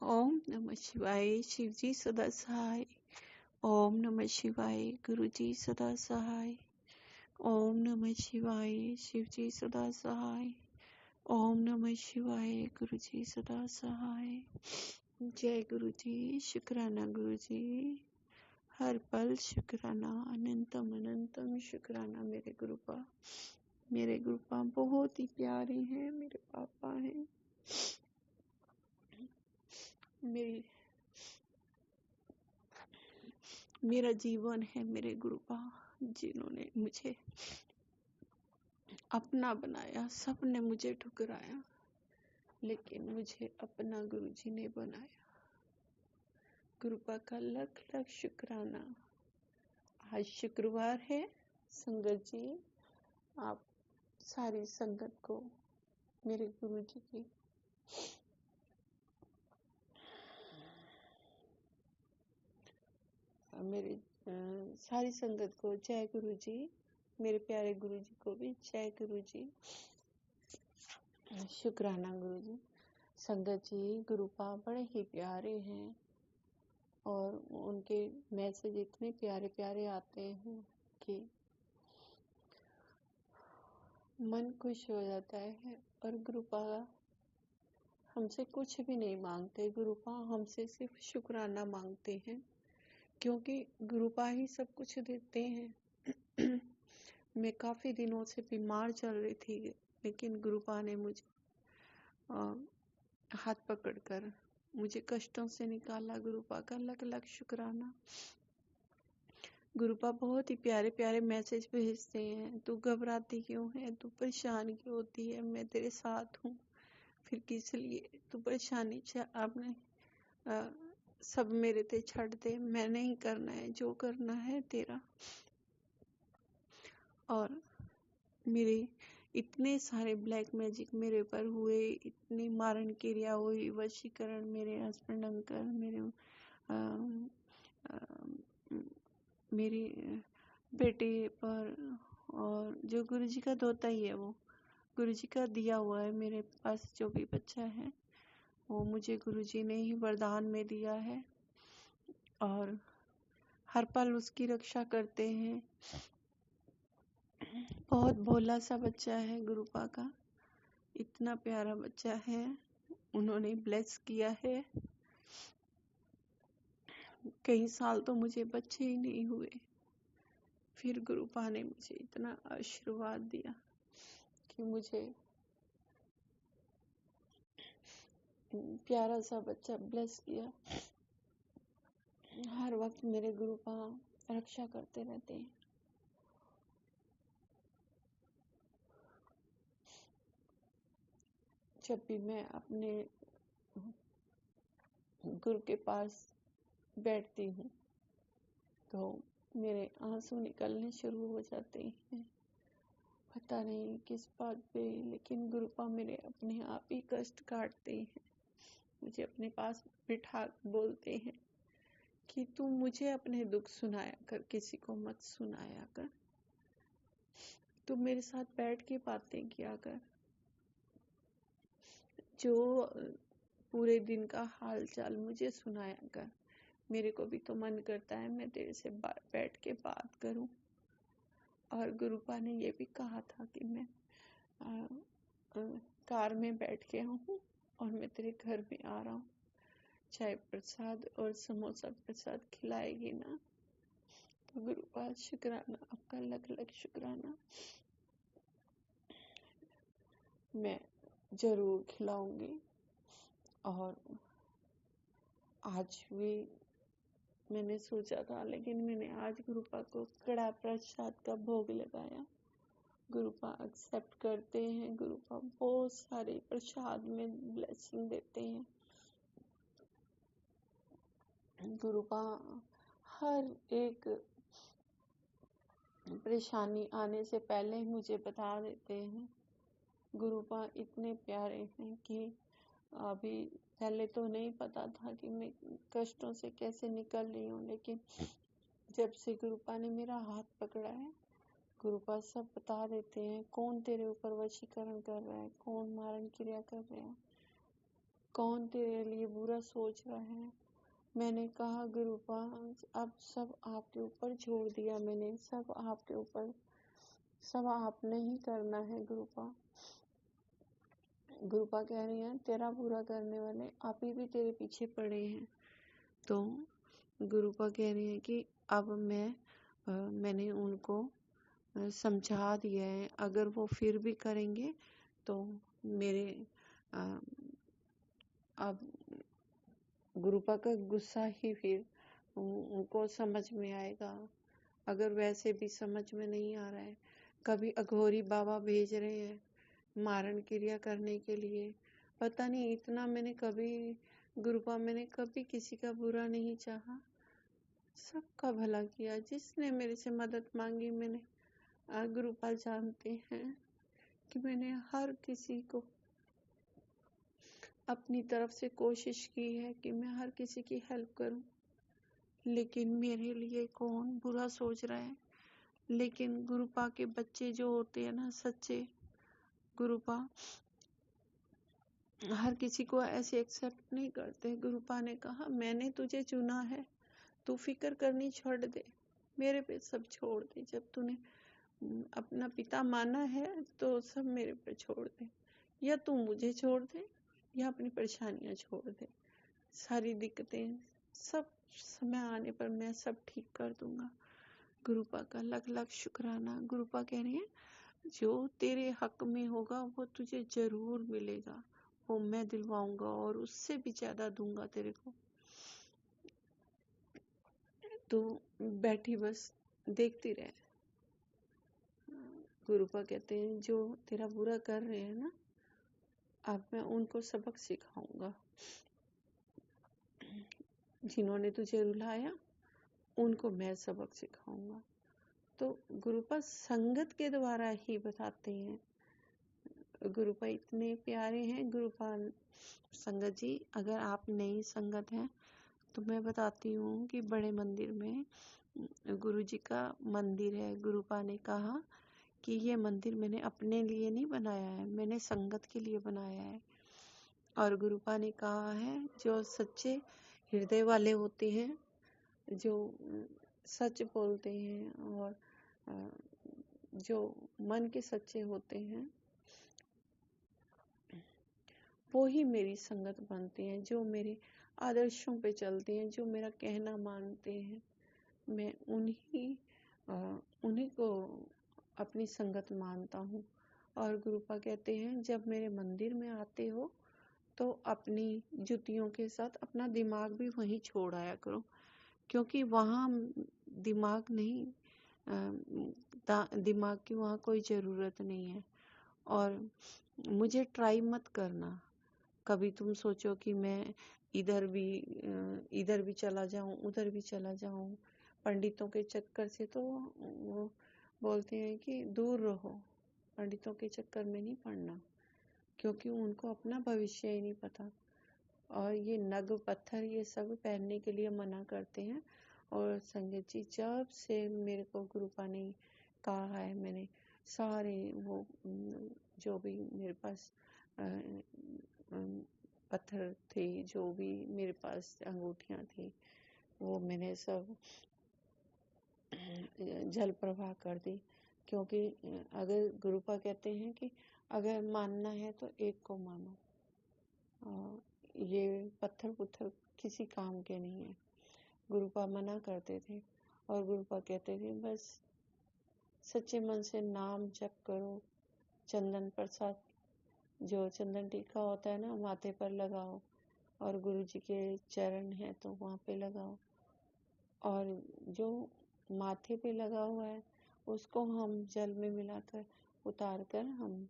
ओम नमः शिवाय। शिव जी सदा सहाय। ओम नमः शिवाय। गुरु जी सदा सहाय। ओम नमः शिवाय। शिव जी सदा सहाय। ओम नमः शिवाय। गुरु जी सदा सहाय। जय गुरु जी। शुक्राना गुरु जी। हर पल शुक्राना। अनंतम अनंतम शुक्राना मेरे गुरुपा। मेरे गुरुपा बहुत ही प्यारे हैं। मेरे पापा हैं। मेरा जीवन है मेरे गुरुपा, जिन्होंने मुझे अपना बनाया। सबने मुझे ठुकराया, लेकिन मुझे अपना गुरुजी ने बनाया। गुरुपा का लख लख शुक्राना। आज शुक्रवार है। संगत जी, आप सारी संगत को मेरे गुरुजी की मेरे सारी संगत को जय गुरु जी। मेरे प्यारे गुरु जी को भी जय गुरु जी। शुक्राना गुरु जी। संगत जी, गुरुपा बड़े ही प्यारे हैं और उनके मैसेज इतने प्यारे प्यारे आते हैं कि मन खुश हो जाता है। और गुरुपा हमसे कुछ भी नहीं मांगते। गुरुपा हमसे सिर्फ शुक्राना मांगते हैं, क्योंकि गुरुपा ही सब कुछ देते हैं। मैं काफी दिनों से बीमार चल रही थी, लेकिन गुरुपा ने मुझे हाथ पकड़कर मुझे कष्टों से निकाला। गुरुपा का लख लख शुक्राना। गुरुपा बहुत ही प्यारे प्यारे मैसेज भेजते हैं। तू घबराती क्यों है? तू परेशान क्यों होती है? मैं तेरे साथ हूँ। फिर किस लिए तू परेशानी आपने सब मेरे ते छड़ दे। मैं नहीं करना है, जो करना है तेरा। और मेरे इतने सारे ब्लैक मैजिक मेरे ऊपर हुए, इतनी मारण क्रिया हुई, वशीकरण। मेरे हस्बैंड अंकल, मेरी बेटे पर, और जो गुरुजी का धोता ही है, वो गुरुजी का दिया हुआ है। मेरे पास जो भी बच्चा है वो मुझे गुरुजी ने ही वरदान में दिया है, और हर पल उसकी रक्षा करते हैं। बहुत भोला सा बच्चा है गुरुपा का, इतना प्यारा बच्चा है। उन्होंने ब्लेस किया है। कई साल तो मुझे बच्चे ही नहीं हुए, फिर गुरुपा ने मुझे इतना आशीर्वाद दिया कि मुझे प्यारा सा बच्चा ब्लेस किया। हर वक्त मेरे गुरुपा रक्षा करते रहते हैं। जब भी मैं अपने गुरु के पास बैठती हूँ तो मेरे आंसू निकलने शुरू हो जाते हैं। पता नहीं किस बात पे, लेकिन गुरुपा मेरे अपने आप ही कष्ट काटते हैं। मुझे अपने पास बिठा बोलते हैं कि तू मुझे अपने दुख सुनाया कर, किसी को मत सुनाया कर। तू मेरे साथ बैठ के बातें किया कर। जो पूरे दिन का हाल चाल मुझे सुनाया कर। मेरे को भी तो मन करता है मैं तेरे से बैठ के बात करूं। और गुरुपा ने ये भी कहा था कि मैं कार में बैठ के हूँ और मैं तेरे घर में आ रहा हूँ। चाय प्रसाद और समोसा प्रसाद खिलाएगी ना? तो गुरुपा शुक्राना, आपका लख लख शुक्राना। मैं जरूर खिलाऊंगी। और आज भी मैंने सोचा था, लेकिन मैंने आज गुरुपा को कड़ा प्रसाद का भोग लगाया। गुरुपा एक्सेप्ट करते हैं। गुरुपा बहुत सारे प्रसाद में ब्लेसिंग देते हैं। गुरुपा हर एक परेशानी आने से पहले ही मुझे बता देते हैं। गुरुपा इतने प्यारे हैं कि अभी पहले तो नहीं पता था कि मैं कष्टों से कैसे निकल रही हूँ, लेकिन जब से गुरुपा ने मेरा हाथ पकड़ा है, गुरुपा सब बता देते हैं। कौन तेरे ऊपर वशीकरण कर रहा है, कौन मारण क्रिया कर रहा है, कौन तेरे लिए बुरा सोच रहा है। मैंने कहा गुरुपा अब सब आपके ऊपर छोड़ दिया मैंने, सब आपके ऊपर, सब आपने ही करना है गुरुपा। गुरुपा कह रही हैं तेरा बुरा करने वाले आप ही भी तेरे पीछे पड़े हैं। तो गुरुपा कह रही हैं कि अब मैंने उनको समझा दिया है, अगर वो फिर भी करेंगे तो मेरे अब गुरुपा का गुस्सा ही फिर उनको समझ में आएगा। अगर वैसे भी समझ में नहीं आ रहा है, कभी अघोरी बाबा भेज रहे हैं मारण क्रिया करने के लिए। पता नहीं इतना मैंने कभी किसी का बुरा नहीं चाहा, सबका भला किया। जिसने मेरे से मदद मांगी मैंने गुरुपाल जानते हैं कि मैंने हर किसी को अपनी तरफ से कोशिश की है कि मैं हर किसी की हेल्प करूं, लेकिन मेरे लिए कौन बुरा सोच रहा है। लेकिन गुरुपा के बच्चे जो होते हैं ना सच्चे, गुरुपा हर किसी को ऐसे एक्सेप्ट नहीं करते। गुरुपा ने कहा मैंने तुझे चुना है, तू फिक्र करनी छोड़ दे, मेरे पे सब छोड़ दे। जब तूने अपना पिता माना है तो सब मेरे पे छोड़ दे, या तू मुझे छोड़ दे या अपनी परेशानियां छोड़ दे। सारी दिक्कतें सब समय आने पर मैं सब ठीक कर दूंगा। गुरुपा का लख लख शुक्राना। गुरुपा कह रही है जो तेरे हक में होगा वो तुझे जरूर मिलेगा, वो मैं दिलवाऊंगा और उससे भी ज्यादा दूंगा तेरे को। तो बैठी बस देखती रहे। गुरुपा कहते हैं जो तेरा बुरा कर रहे हैं ना, अब मैं उनको सबक सिखाऊंगा। जिन्होंने तुझे रुलाया उनको मैं सबक सिखाऊंगा। तो गुरुपा संगत के द्वारा ही बताते हैं। गुरुपा इतने प्यारे हैं। गुरुपा संगत जी अगर आप नई संगत हैं तो मैं बताती हूँ कि बड़े मंदिर में गुरु जी का मंदिर है। गुरुपा ने कहा कि ये मंदिर मैंने अपने लिए नहीं बनाया है, मैंने संगत के लिए बनाया है। और गुरुपा ने कहा है जो सच्चे हृदय वाले होते हैं, जो सच बोलते हैं और जो मन के सच्चे होते हैं, वो ही मेरी संगत बनते हैं। जो मेरे आदर्शों पे चलते हैं, जो मेरा कहना मानते हैं, मैं उन्हीं को अपनी संगत मानता हूँ। और गुरुपा कहते हैं जब मेरे मंदिर में आते हो तो अपनी जुतियों के साथ अपना दिमाग भी वहीं छोड़ आया करो, क्योंकि वहाँ दिमाग नहीं, दिमाग की वहाँ कोई जरूरत नहीं है। और मुझे ट्राई मत करना। कभी तुम सोचो कि मैं इधर भी चला जाऊं, उधर भी चला जाऊं पंडितों के चक्कर से, तो वो बोलते हैं कि दूर रहो, पंडितों के चक्कर में नहीं पड़ना, क्योंकि उनको अपना भविष्य ही नहीं पता। और ये नग पत्थर ये सब पहनने के लिए मना करते हैं। और संगत जी जब से मेरे को गुरुपा ने कहा है, मैंने सारे वो जो भी मेरे पास पत्थर थे, जो भी मेरे पास अंगूठियां थी, वो मैंने सब जल प्रवाह कर दी। क्योंकि अगर गुरुपा कहते हैं कि अगर मानना है तो एक को मानो, ये पत्थर पुत्थर किसी काम के नहीं है। गुरुपा मना करते थे और गुरुपा कहते थे बस सच्चे मन से नाम जप करो, चंदन प्रसाद जो चंदन टीका होता है ना माथे पर लगाओ, और गुरु जी के चरण है तो वहाँ पे लगाओ। और जो माथे पे लगा हुआ है उसको हम जल में मिलाकर उतार कर हम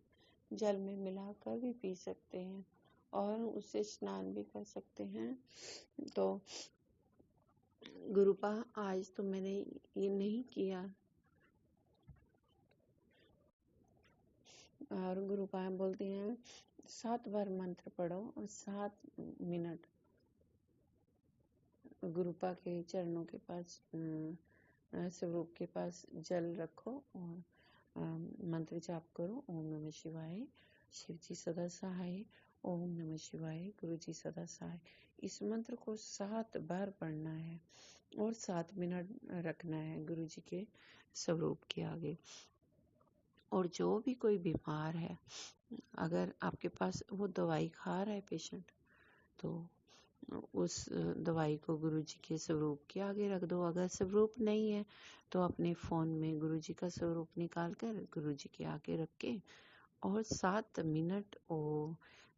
जल में मिलाकर भी पी सकते हैं और उससे स्नान भी कर सकते हैं। तो गुरुपा आज तो मैंने ये नहीं किया। और गुरुपा बोलते हैं 7 बार मंत्र पढ़ो और 7 मिनट गुरुपा के चरणों के पास स्वरूप के पास जल रखो और मंत्र जाप करो। ओम नमः शिवाय, शिव जी सदा सहाय। ओम नमः शिवाय, गुरु जी सदा सहाय। इस मंत्र को 7 बार पढ़ना है और 7 मिनट रखना है गुरु जी के स्वरूप के आगे। और जो भी कोई बीमार है, अगर आपके पास वो दवाई खा रहा है पेशेंट, तो उस दवाई को गुरु जी के स्वरूप के आगे रख दो। अगर स्वरूप नहीं है तो अपने फोन में गुरु जी का स्वरूप निकाल कर गुरु जी के आगे रख के और 7 मिनट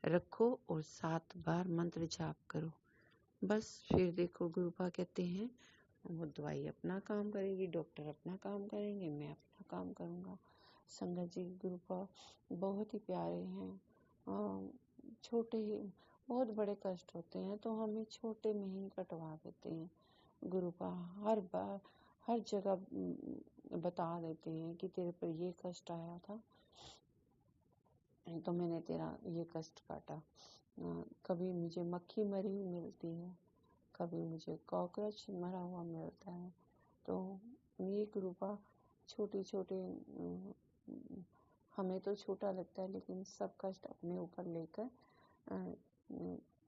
रखो और 7 बार मंत्र जाप करो। बस फिर देखो गुरुपा कहते हैं वो दवाई अपना काम करेगी, डॉक्टर अपना काम करेंगे, मैं अपना काम करूंगा। संगत जी, गुरुपा बहुत ही प्यारे हैं। छोटे ही बहुत बड़े कष्ट होते हैं तो हमें छोटे में ही कटवा देते हैं। गुरुपा हर बार हर जगह बता देते हैं कि तेरे पर ये कष्ट आया था तो मैंने तेरा ये कष्ट काटा। कभी मुझे मक्खी मरी हुई मिलती है, कभी मुझे कॉकरोच मरा हुआ मिलता है। तो ये गुरुपा छोटे छोटे हमें तो छोटा लगता है, लेकिन सब कष्ट अपने ऊपर लेकर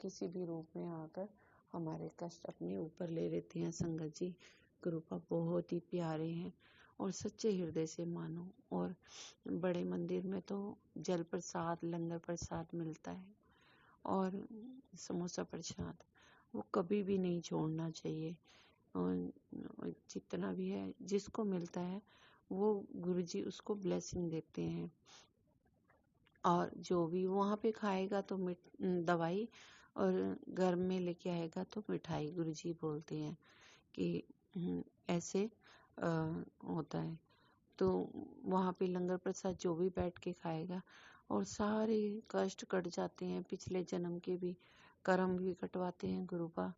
किसी भी रूप में आकर हमारे कष्ट अपने ऊपर ले लेते हैं। संगत जी, गुरुपा बहुत ही प्यारे हैं और सच्चे हृदय से मानो। और बड़े मंदिर में तो जल प्रसाद, लंगर प्रसाद मिलता है और समोसा प्रसाद, वो कभी भी नहीं छोड़ना चाहिए। और जितना भी है जिसको मिलता है वो गुरुजी उसको ब्लेसिंग देते हैं। और जो भी वहाँ पे खाएगा तो दवाई और घर में लेके आएगा तो मिठाई। गुरुजी बोलते हैं कि ऐसे होता है। तो वहाँ पे लंगर प्रसाद जो भी बैठ के खाएगा और सारे कष्ट कट जाते हैं। पिछले जन्म के भी कर्म भी कटवाते हैं गुरुपा।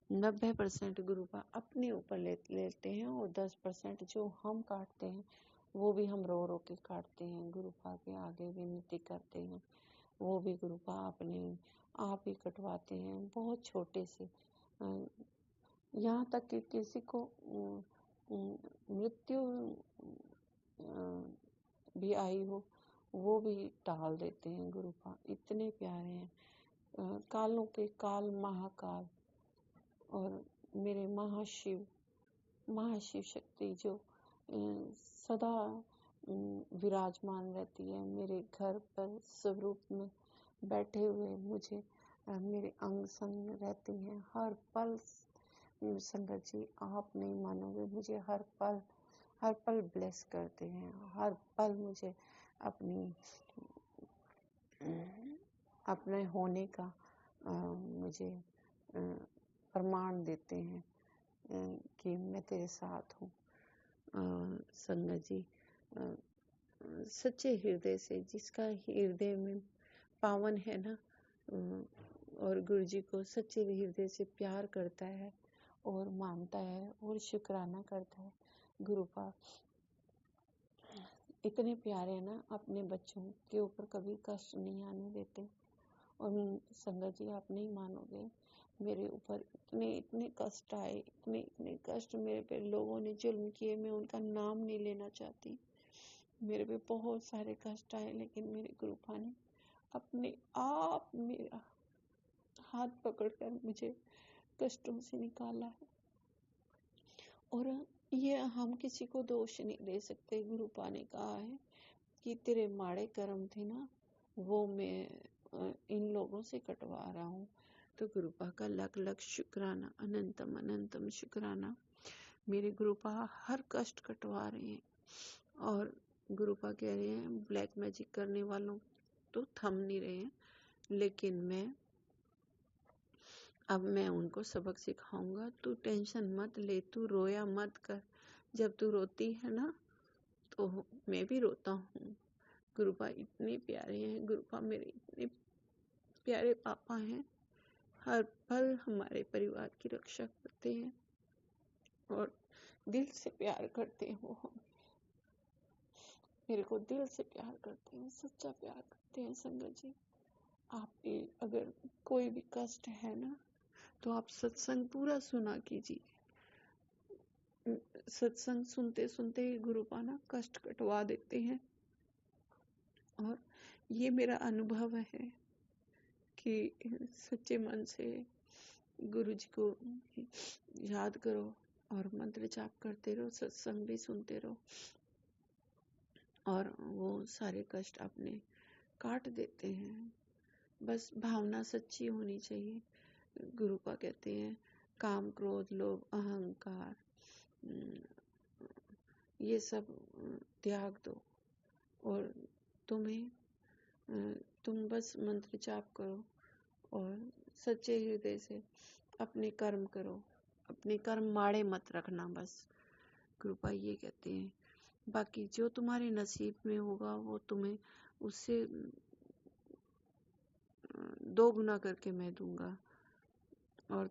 90% गुरुपा अपने ऊपर लेते हैं और 10% जो हम काटते हैं वो भी हम रो रो के काटते हैं। गुरुपा के आगे विनती करते हैं, वो भी गुरुपा अपने आप ही कटवाते हैं, बहुत छोटे से। यहाँ तक कि किसी को मृत्यु भी आई हो वो भी टाल देते हैं गुरुपा। इतने प्यारे हैं। कालों के काल महाकाल और मेरे महाशिव शक्ति जो सदा विराजमान रहती है मेरे घर पर स्वरूप में बैठे हुए, मुझे मेरे अंग संग रहती हैं हर पल। संगत जी, आप नहीं मानोगे, मुझे हर पल ब्लेस करते हैं, हर पल मुझे अपने होने का मुझे प्रमाण देते हैं कि मैं तेरे साथ हूँ। संगत जी, सच्चे हृदय से, जिसका हृदय में पावन है ना और गुरु जी को सच्चे हृदय से प्यार करता है और मानता है और शुक्राना करता है, गुरुपा इतने प्यारे ना, अपने बच्चों के ऊपर कभी कष्ट नहीं आने देते। और संगत जी, आप नहीं मानोगे, मेरे ऊपर इतने कष्ट आए, इतने कष्ट मेरे पे लोगों ने जुल्म किए, मैं उनका नाम नहीं लेना चाहती। मेरे पे बहुत सारे कष्ट आए, लेकिन मेरे गुरुपा ने अपने आप मेरा हाथ पकड़कर मुझे कष्टों से निकाला है। और ये हम किसी को दोष नहीं दे सकते। गुरुपा ने कहा है कि तेरे माड़े कर्म थे ना, वो मैं इन लोगों से कटवा रहा हूँ। तो गुरुपा का लख लख शुक्राना, अनंतम अनंतम शुक्राना। मेरे गुरुपा हर कष्ट कटवा रहे हैं। और गुरुपा कह रहे हैं ब्लैक मैजिक करने वालों तो थम नहीं रहे हैं, लेकिन अब मैं उनको सबक सिखाऊंगा। तू टेंशन मत ले, तू रोया मत कर। जब तू रोती है ना तो मैं भी रोता हूँ। गुरुपा इतने प्यारे हैं, गुरुपा मेरे इतने प्यारे पापा हैं। हर पल हमारे परिवार की रक्षा करते हैं और दिल से प्यार करते हैं। वो मेरे को दिल से प्यार करते हैं, सच्चा प्यार करते हैं। संगत जी, आप भी अगर कोई भी कष्ट है ना तो आप सत्संग पूरा सुना कीजिए। सत्संग सुनते सुनते ही गुरुपा ना कष्ट कटवा देते हैं। और ये मेरा अनुभव है कि सच्चे मन से गुरु जी को याद करो और मंत्र जाप करते रहो, सत्संग भी सुनते रहो और वो सारे कष्ट अपने काट देते हैं। बस भावना सच्ची होनी चाहिए। गुरु का कहते हैं काम क्रोध लोभ अहंकार ये सब त्याग दो और तुम बस मंत्र जाप करो और सच्चे हृदय से अपने कर्म करो, अपने कर्म माड़े मत रखना। बस कृपा ये कहते हैं, बाकी जो तुम्हारे नसीब में होगा वो तुम्हें उससे 2 गुना करके मैं दूंगा और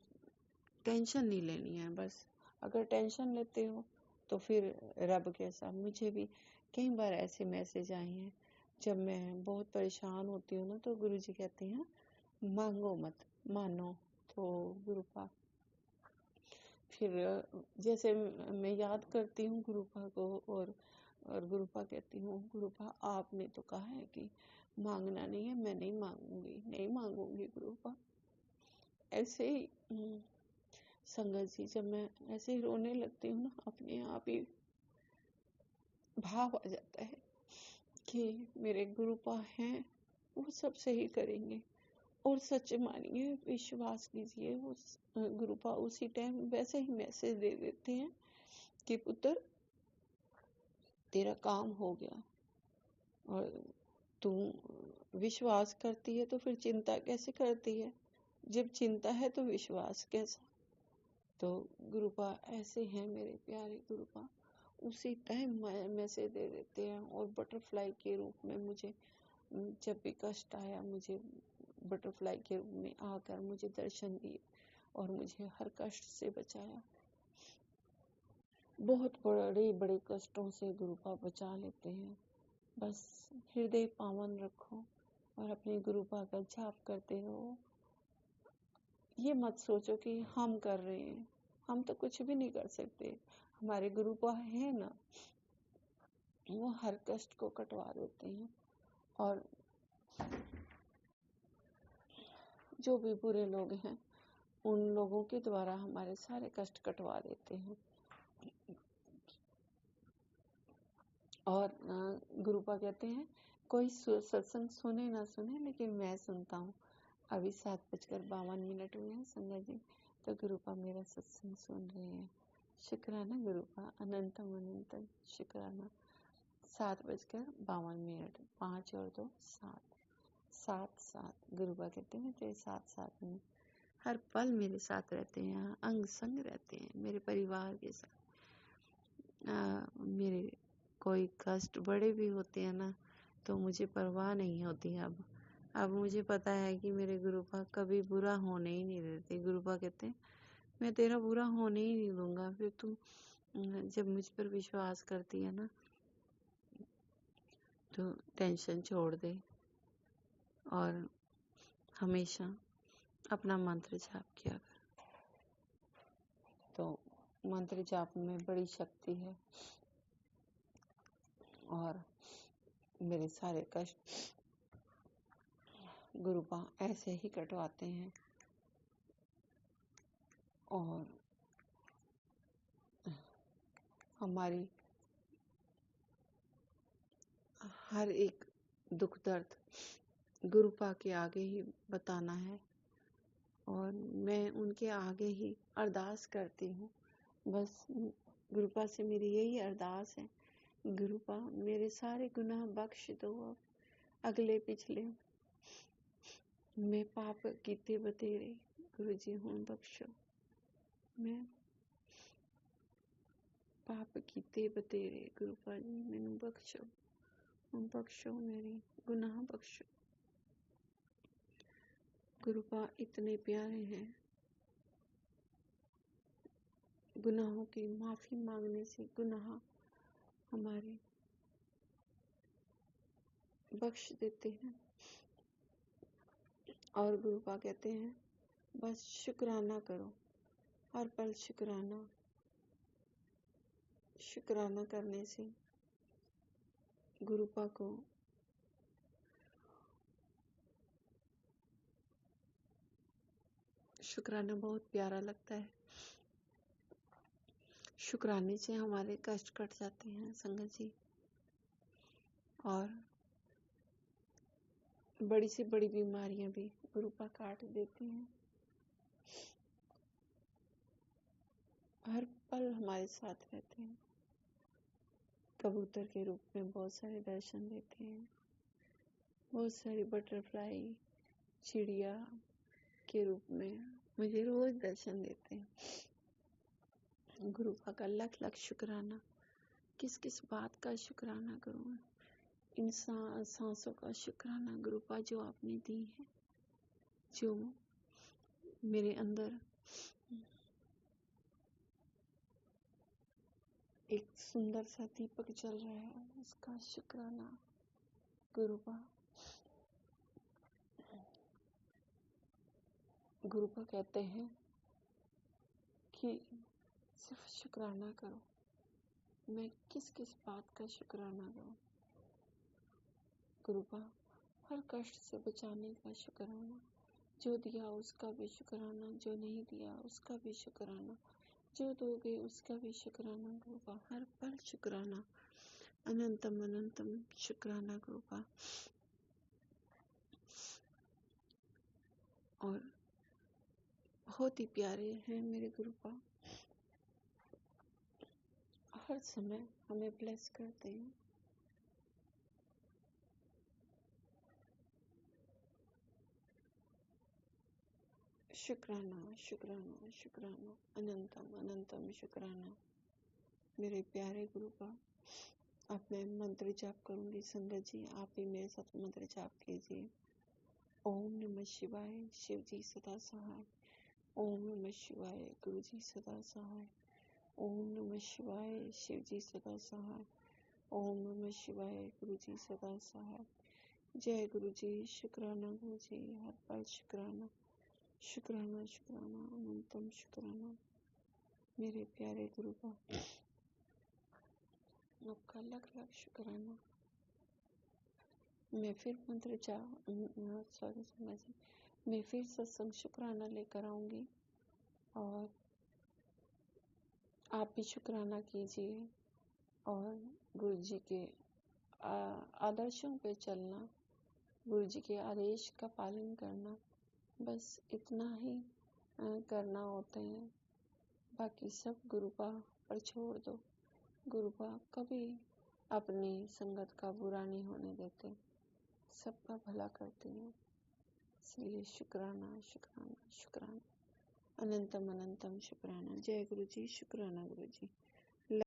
टेंशन नहीं लेनी है। बस अगर टेंशन लेते हो तो फिर रब कैसा। मुझे भी कई बार ऐसे मैसेज आए हैं जब मैं बहुत परेशान होती हूँ ना, तो गुरु जी कहते हैं मांगो मत मानो। तो गुरुपा फिर जैसे मैं याद करती हूँ गुरुपा को और गुरुपा कहती हूँ गुरुपा आपने तो कहा है कि मांगना नहीं है, मैं नहीं मांगूंगी गुरुपा। ऐसे ही संगत जी जब मैं ऐसे ही रोने लगती हूँ ना, अपने आप ही भाव आ जाता है कि मेरे गुरुपा हैं, वो सब सही करेंगे। और सच मानिए, विश्वास कीजिए, वो गुरुपा उसी टाइम वैसे ही मैसेज दे देते हैं कि पुत्र तेरा काम हो गया। और तू विश्वास करती है तो फिर चिंता कैसे करती है? जब चिंता है तो विश्वास कैसा? तो गुरुपा ऐसे हैं मेरे प्यारे गुरुपा, उसी टाइम मैसेज दे देते हैं। और बटरफ्लाई के रूप में मुझे जब भी कष्ट आया, मुझे बटरफ्लाई के रूप में आकर मुझे दर्शन दिए और मुझे हर कष्ट से बचाया। बहुत बड़े बड़े कष्टों से गुरुपा बचा लेते हैं। बस हृदय पावन रखो और अपने गुरुपा का जाप करते रहो। ये मत सोचो कि हम कर रहे हैं, हम तो कुछ भी नहीं कर सकते। हमारे गुरुपा है ना, वो हर कष्ट को कटवा देते हैं और जो भी बुरे लोग हैं उन लोगों के द्वारा हमारे सारे कष्ट कटवा देते हैं। और गुरुपा कहते हैं कोई सत्संग सुने ना सुने, लेकिन मैं सुनता हूँ। अभी 7:52 हुए हैं संगत जी, तो गुरुपा मेरा सत्संग सुन रहे हैं। शुक्राना गुरुपा, अनंतम अनंतम शुक्राना। 7:52, 5 और 2 7 गुरुपा कहते हैं तेरे साथ में हर पल मेरे साथ रहते हैं, अंग संग रहते हैं मेरे परिवार के साथ। मेरे कोई कष्ट बड़े भी होते हैं ना, तो मुझे परवाह नहीं होती। अब मुझे पता है कि मेरे गुरुपा कभी बुरा होने ही नहीं देते। गुरुपा कहते हैं मैं तेरा बुरा होने ही नहीं दूंगा। फिर तू जब मुझ पर विश्वास करती है ना, तो टेंशन छोड़ दे और हमेशा अपना मंत्र जाप किया कर। तो मंत्र जाप में बड़ी शक्ति है और मेरे सारे कष्ट गुरुपा ऐसे ही कटवाते हैं। और हमारी हर एक दुख दर्द गुरुपा के आगे ही बताना है और मैं उनके आगे ही अरदास करती हूँ। बस गुरुपा से मेरी यही अरदास है, गुरुपा मेरे सारे गुनाह बख्श दो। अगले पिछले मैं पाप कीते बतेरे, गुरु जी हूँ बख्शो। मैं पाप कीते बतेरे, गुरुपा जी मैनू बख्शो, बख्शो मेरे गुनाह बख्शो। गुरुपा इतने प्यारे हैं, गुनाहों की माफी मांगने से गुनाह हमारे बख्श देते हैं। और गुरुपा कहते हैं बस शुक्राना करो, हर पल शुक्राना करने से गुरुपा को शुक्राना बहुत प्यारा लगता है। शुक्राने से हमारे कष्ट कट जाते हैं संगत जी, और बड़ी से बड़ी बीमारियां भी गुरुपा काट देती हैं। हर पल हमारे साथ रहते हैं। कबूतर के रूप में बहुत सारे दर्शन देते हैं। बहुत सारी बटरफ्लाई, चिड़िया के रूप में मुझे रोज दर्शन देते हैं। गुरुपा का लख लख शुक्राना। किस किस बात का शुक्राना करूं? इन सांसों का शुक्राना गुरुपा जो आपने दी है, जो मेरे अंदर एक सुंदर सा दीपक जल रहा है, उसका शुक्राना गुरुपा। गुरुपा कहते हैं कि सिर्फ शुक्राना करो। मैं किस किस बात का शुक्राना करूं? गुरुपा हर कष्ट से बचाने का शुक्राना, जो दिया उसका भी शुक्राना, जो नहीं दिया उसका भी शुक्राना, जो दोगे उसका भी शुक्राना गुरुपा। हर पल शुक्राना, अनंतम अनंतम शुक्राना गुरुपा। और बहुत ही प्यारे हैं मेरे गुरुपा, हर समय हमें ब्लेस करते हैं। शुक्राना शुक्राना शुक्राना, अनंतम अनंतम शुक्राना मेरे प्यारे गुरुपा। अब मैं मंत्र जाप करूंगी संगत जी, आप भी मेरे साथ मंत्र जाप कीजिए। ओम नमः शिवाय, शिव जी सदा सहाय। ओम नमः शिवाय, गुरु जी सदा सहाय। ओम नमः शिवाय, शिव जी सदा सहाय। ओम नमः शिवाय, गुरु जी सदा सहाय। जय गुरु जी, शुक्राना गुरु जी, हर पल शुक्राना शुक्राना शुक्राना, अनंतम शुक्राना मेरे प्यारे गुरुपा। आपका लख लख शुक्राना। मैं फिर मंत्र सॉरी समझ, मैं फिर सत्संग शुक्राना लेकर आऊंगी, और आप भी शुक्राना कीजिए और गुरु जी के आदर्शों पे चलना, गुरु जी के आदेश का पालन करना, बस इतना ही करना होता है। बाकी सब गुरुपा पर छोड़ दो। गुरुपा कभी अपनी संगत का बुरा नहीं होने देते, सबका भला करते हैं। इसलिए शुक्राना शुक्राना शुक्राना, अनंतम अनंतम शुक्राना। जय गुरु जी, शुक्राना गुरु जी।